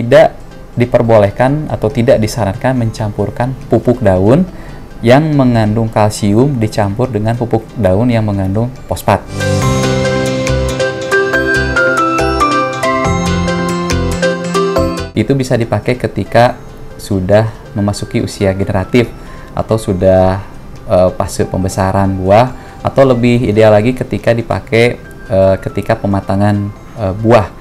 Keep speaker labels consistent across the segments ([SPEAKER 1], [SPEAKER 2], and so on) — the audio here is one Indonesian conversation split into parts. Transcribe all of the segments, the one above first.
[SPEAKER 1] tidak diperbolehkan atau tidak disarankan mencampurkan pupuk daun yang mengandung kalsium dicampur dengan pupuk daun yang mengandung fosfat. Itu bisa dipakai ketika sudah memasuki usia generatif atau sudah fase pembesaran buah, atau lebih ideal lagi ketika dipakai ketika pematangan buah.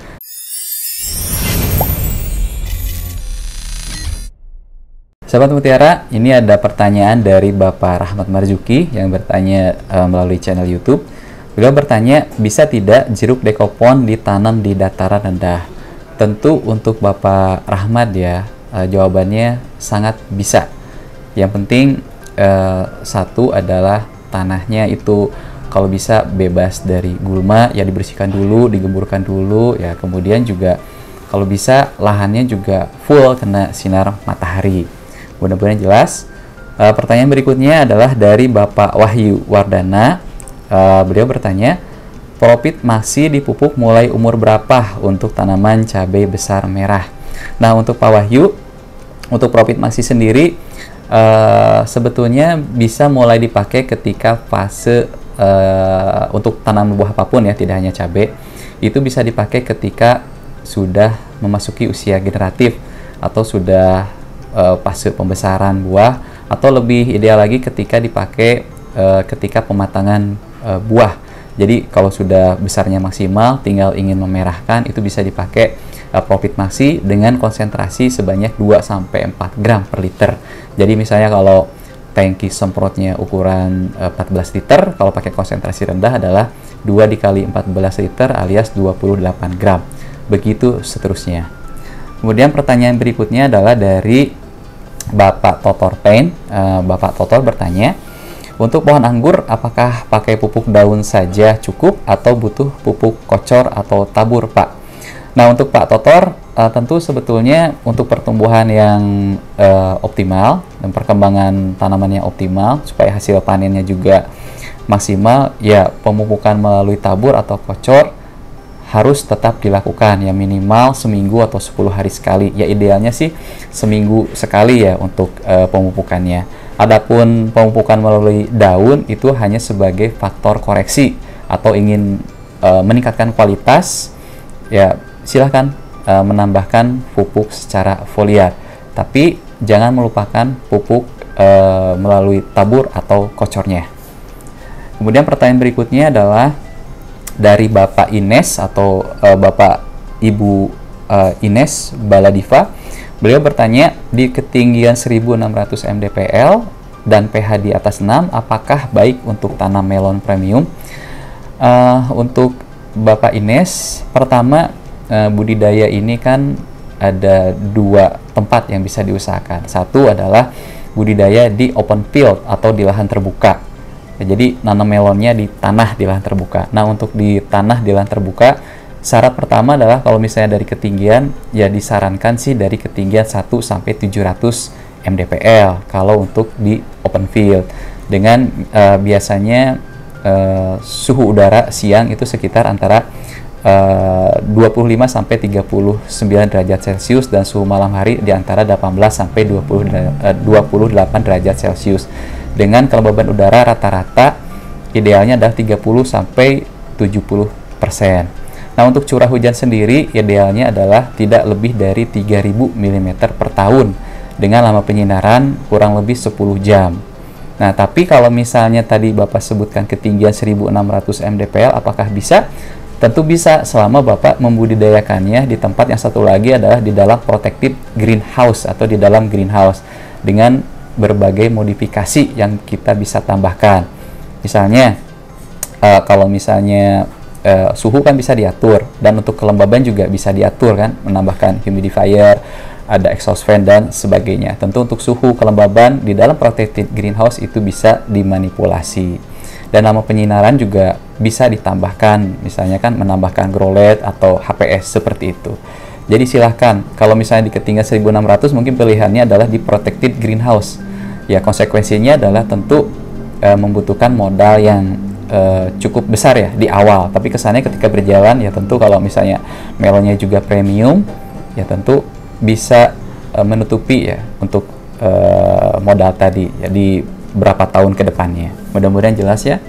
[SPEAKER 1] Sahabat Mutiara, ini ada pertanyaan dari Bapak Rahmat Marzuki yang bertanya melalui channel YouTube. Beliau bertanya, bisa tidak jeruk dekopon ditanam di dataran rendah? Tentu untuk Bapak Rahmat ya, jawabannya sangat bisa. Yang penting satu adalah tanahnya itu kalau bisa bebas dari gulma, ya dibersihkan dulu, digemburkan dulu, ya kemudian juga kalau bisa lahannya juga full kena sinar matahari. Mudah-mudahan jelas. Pertanyaan berikutnya adalah dari Bapak Wahyu Wardana. Beliau bertanya, profit maxi dipupuk mulai umur berapa untuk tanaman cabai besar merah? Nah, untuk Pak Wahyu, untuk profit maxi sendiri sebetulnya bisa mulai dipakai ketika fase untuk tanaman buah apapun ya, tidak hanya cabai. Itu bisa dipakai ketika sudah memasuki usia generatif atau sudah fase pembesaran buah, atau lebih ideal lagi ketika dipakai ketika pematangan buah. Jadi kalau sudah besarnya maksimal, tinggal ingin memerahkan, itu bisa dipakai profit maxi dengan konsentrasi sebanyak 2-4 gram per liter. Jadi misalnya kalau tangki semprotnya ukuran 14 liter, kalau pakai konsentrasi rendah adalah 2 dikali 14 liter alias 28 gram. Begitu seterusnya. Kemudian pertanyaan berikutnya adalah dari Bapak Totor Pain. Bapak Totor bertanya, untuk pohon anggur apakah pakai pupuk daun saja cukup atau butuh pupuk kocor atau tabur, Pak? Nah, untuk Pak Totor, tentu sebetulnya untuk pertumbuhan yang optimal dan perkembangan tanaman yang optimal supaya hasil panennya juga maksimal, ya pemupukan melalui tabur atau kocor harus tetap dilakukan, ya minimal seminggu atau 10 hari sekali. Ya idealnya sih seminggu sekali ya untuk pemupukannya. Adapun pemupukan melalui daun itu hanya sebagai faktor koreksi atau ingin meningkatkan kualitas, ya silahkan menambahkan pupuk secara foliar. Tapi jangan melupakan pupuk melalui tabur atau kocornya. Kemudian pertanyaan berikutnya adalah dari Bapak Ines atau Bapak Ibu Ines Baladiva. Beliau bertanya, di ketinggian 1600 mdpl dan pH di atas 6, apakah baik untuk tanam melon premium? Untuk Bapak Ines, pertama budidaya ini kan ada 2 tempat yang bisa diusahakan. Satu adalah budidaya di open field atau di lahan terbuka. Jadi nanam melonnya di tanah di lahan terbuka. Nah, untuk di tanah di lahan terbuka, syarat pertama adalah kalau misalnya dari ketinggian, ya disarankan sih dari ketinggian 1-700 mdpl kalau untuk di open field. Dengan biasanya suhu udara siang itu sekitar antara 25-39 derajat Celcius dan suhu malam hari di antara 18-28 derajat Celcius. Dengan kelembaban udara rata-rata idealnya adalah 30-70%. Nah, untuk curah hujan sendiri idealnya adalah tidak lebih dari 3000 mm per tahun dengan lama penyinaran kurang lebih 10 jam. Nah, tapi kalau misalnya tadi Bapak sebutkan ketinggian 1600 mdpl, apakah bisa? Tentu bisa selama Bapak membudidayakannya di tempat yang satu lagi adalah di dalam protected greenhouse atau di dalam greenhouse dengan berbagai modifikasi yang kita bisa tambahkan. Misalnya kalau misalnya suhu kan bisa diatur, dan untuk kelembaban juga bisa diatur kan, menambahkan humidifier, ada exhaust fan dan sebagainya. Tentu untuk suhu kelembaban di dalam protected greenhouse itu bisa dimanipulasi. Dan nama penyinaran juga bisa ditambahkan, misalnya kan menambahkan grow light atau HPS seperti itu. Jadi silahkan, kalau misalnya di ketinggian 1600 mungkin pilihannya adalah di protected greenhouse. Ya konsekuensinya adalah tentu membutuhkan modal yang cukup besar ya di awal. Tapi kesannya ketika berjalan ya tentu kalau misalnya melonnya juga premium, ya tentu bisa menutupi ya untuk modal tadi ya, di berapa tahun ke depannya. Mudah-mudahan jelas ya.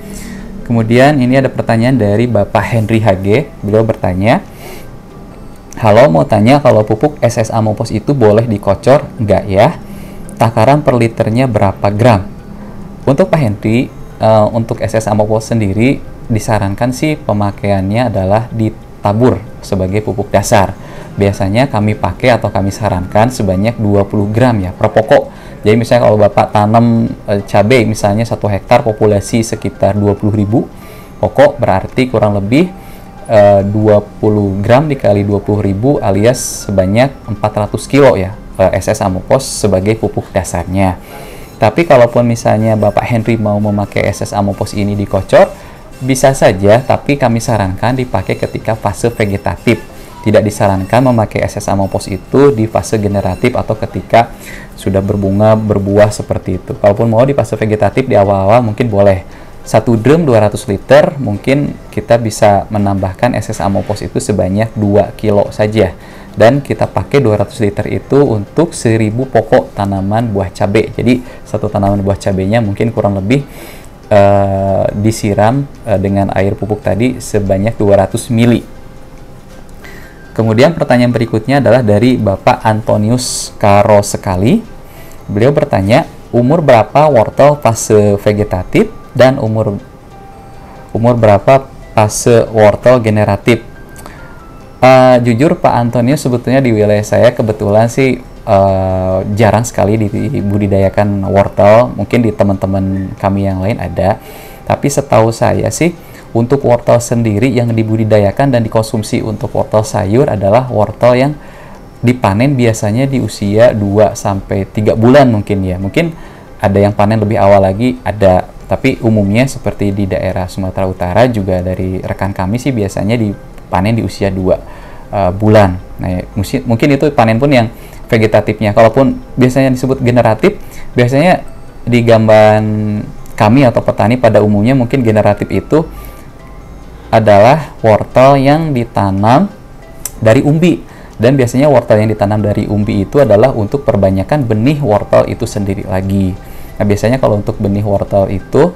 [SPEAKER 1] Kemudian ini ada pertanyaan dari Bapak Henry HG. Beliau bertanya, halo, mau tanya kalau pupuk SS Amopos itu boleh dikocor enggak ya? Takaran per liternya berapa gram? Untuk Pak Henry, untuk SS Amopos sendiri disarankan sih pemakaiannya adalah ditabur sebagai pupuk dasar. Biasanya kami pakai atau kami sarankan sebanyak 20 gram ya per pokok. Jadi misalnya kalau Bapak tanam cabai misalnya 1 hektar populasi sekitar 20.000 pokok, berarti kurang lebih 20 gram dikali 20.000 alias sebanyak 400 kilo ya SS Amopos sebagai pupuk dasarnya. Tapi kalaupun misalnya Bapak Henry mau memakai SS Amopos ini dikocor, bisa saja, tapi kami sarankan dipakai ketika fase vegetatif. Tidak disarankan memakai SS Amopos itu di fase generatif atau ketika sudah berbunga, berbuah seperti itu. Kalaupun mau di fase vegetatif di awal-awal mungkin boleh. 1 drum 200 liter, mungkin kita bisa menambahkan SS Amopos itu sebanyak 2 kilo saja. Dan kita pakai 200 liter itu untuk 1000 pokok tanaman buah cabai. Jadi satu tanaman buah cabainya mungkin kurang lebih disiram dengan air pupuk tadi sebanyak 200 ml. Kemudian pertanyaan berikutnya adalah dari Bapak Antonius Karo Sekali. Beliau bertanya, umur berapa wortel fase vegetatif dan umur berapa fase wortel generatif? Jujur Pak Antonius, sebetulnya di wilayah saya kebetulan sih jarang sekali dibudidayakan wortel. Mungkin di teman-teman kami yang lain ada, tapi setahu saya sih untuk wortel sendiri yang dibudidayakan dan dikonsumsi untuk wortel sayur adalah wortel yang dipanen biasanya di usia 2-3 bulan mungkin ya. Mungkin ada yang panen lebih awal lagi, ada. Tapi umumnya seperti di daerah Sumatera Utara juga dari rekan kami sih biasanya dipanen di usia 2 bulan. Nah, mungkin itu panen pun yang vegetatifnya. Kalaupun biasanya disebut generatif, biasanya di gambaran kami atau petani pada umumnya mungkin generatif itu adalah wortel yang ditanam dari umbi, dan biasanya wortel yang ditanam dari umbi itu adalah untuk perbanyakan benih wortel itu sendiri lagi. Nah, biasanya kalau untuk benih wortel itu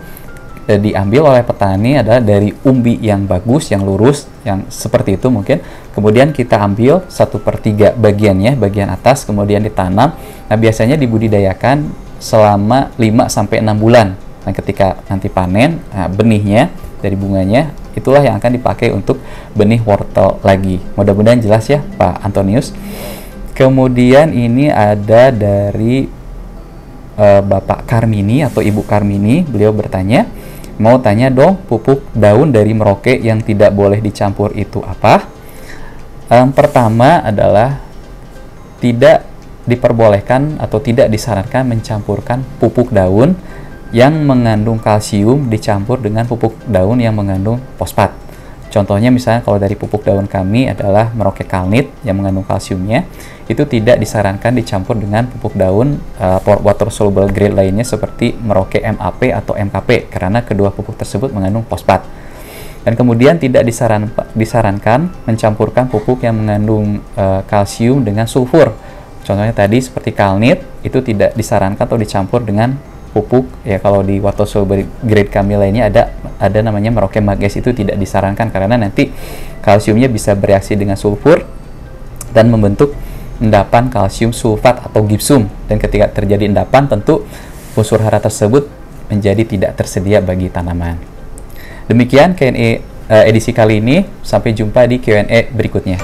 [SPEAKER 1] diambil oleh petani adalah dari umbi yang bagus, yang lurus, yang seperti itu mungkin. Kemudian kita ambil 1/3 bagiannya, bagian atas, kemudian ditanam. Nah, biasanya dibudidayakan selama 5-6 bulan. Nah, ketika nanti panen, nah, benihnya dari bunganya itulah yang akan dipakai untuk benih wortel lagi. Mudah-mudahan jelas ya Pak Antonius. Kemudian ini ada dari Bapak Karmini atau Ibu Karmini. Beliau bertanya, mau tanya dong, pupuk daun dari Merauke yang tidak boleh dicampur itu apa? Pertama adalah tidak diperbolehkan atau tidak disarankan mencampurkan pupuk daun yang mengandung kalsium dicampur dengan pupuk daun yang mengandung fosfat. Contohnya misalnya kalau dari pupuk daun kami adalah Merauke Kalnit yang mengandung kalsiumnya, itu tidak disarankan dicampur dengan pupuk daun water soluble grade lainnya seperti Merauke MAP atau MKP, karena kedua pupuk tersebut mengandung fosfat. Dan kemudian tidak disarankan mencampurkan pupuk yang mengandung kalsium dengan sulfur. Contohnya tadi seperti Kalnit, itu tidak disarankan atau dicampur dengan pupuk ya. Kalau di water soluble grade kami lainnya ada namanya Merauke Mages, itu tidak disarankan karena nanti kalsiumnya bisa bereaksi dengan sulfur dan membentuk endapan kalsium sulfat atau gipsum, dan ketika terjadi endapan tentu unsur hara tersebut menjadi tidak tersedia bagi tanaman. Demikian Q&A edisi kali ini, sampai jumpa di Q&A berikutnya.